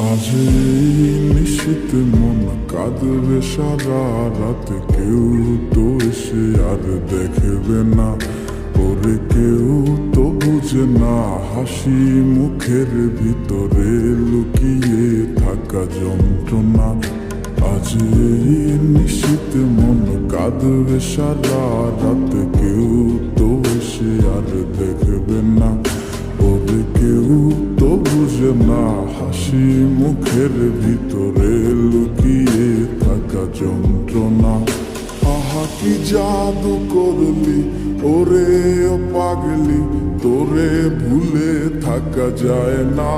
আজ এই নিশীথ মন কাঁদবে সারা রাত, কেউ তো এসে আর দেখবে না, ওরে কেউ তো বুঝে না হাসি মুখের ভিতরে লুকিয়ে থাকা যন্ত্রণা। আজ এই নিশীথ মন কাঁদবে সারা রাত, কেউ তো এসে আর দেখবে না, ওরে কেউ তো বুঝে না হাসি মুখের ভিতরে লুকিয়ে থাকা যন্ত্রণা। আহা কি জাদু করলি ওরে ও পাগলি, তোরে ভুলে থাকা যায় না।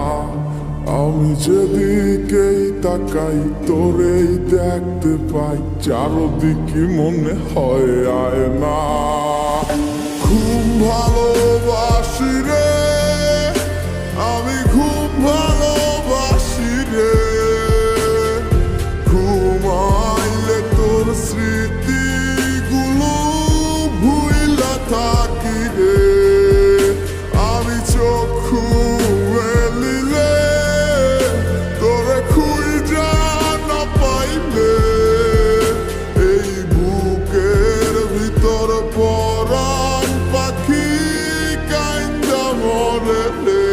আমি যেদিকেই তাকাই তোরেই দেখতে পাই, চারদিকে মনে হয় আয়না। খুব ভালোবাসি রে, আমি খুব ভালোবাসি রে, ঘুমাইলে তোর স্মৃতিগুলো ভুইলা থাকি রে। আমি চক্ষু মেলিলে তোরে খুঁজা না পাইলে, এই বুকের ভিতর পরাণ পাখি কাইন্দা মরে রে।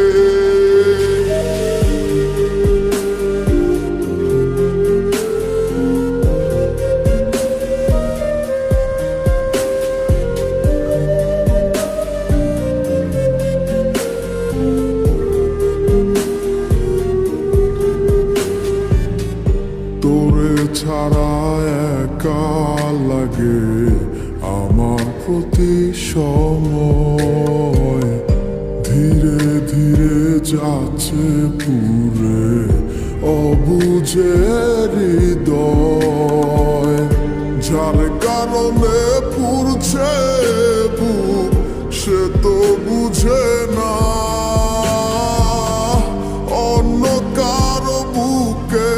তোরে ছাড়া একা লাগে আমার প্রতি সময়, ধীরে ধীরে যাচ্ছে পুরে অবুঝে হৃদয়। যার কারণে পুরছে বুক সে তো বুঝে না, অন্য কারো বুকে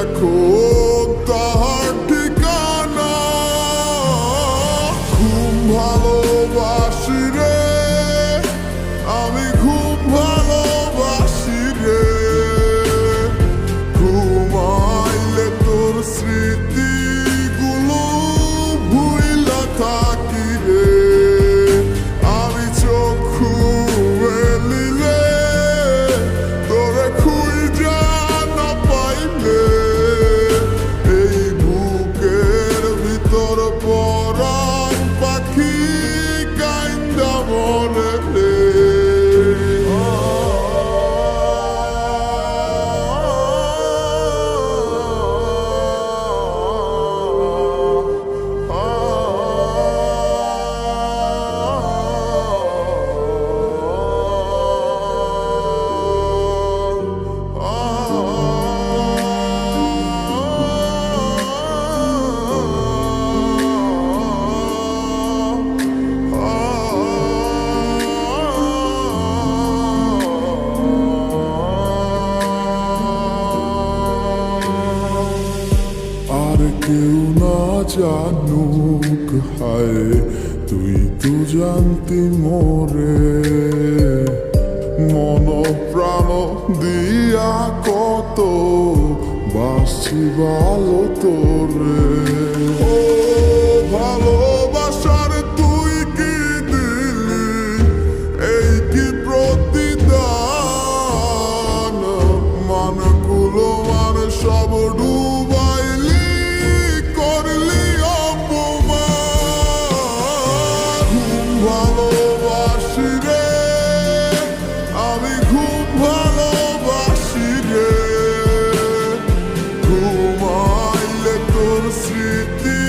এখন তাহার ঠিকানা। খুব ভালোবাসি রে, আমি খুব ভালোবাসি রে, ঘুমাইলে তোর স্মৃতিগুলো ভুইলা থাকি রে। আমি চক্ষু মেলিলে তোরে খুঁজা না পাইলে, এই বুকের ভিতর পরাণ পাখি কাইন্দা মরে রে। আর কেউ না জানুক হায়, তুই তো জানতি মোরে, মন প্রাণ দিয়া কত বাসছি ভালো তোরে। ও ভালোবাসার তুই কি দিলি, এই কি প্রতিদান, মানগুলো মানে সব ডুবাইলি, করলি অপমান। খুব ভালোবাসি রে, আমি খুব ভালোবাসি রে, ঘুমাইলে তোর স্মৃতি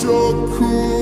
চক্ষু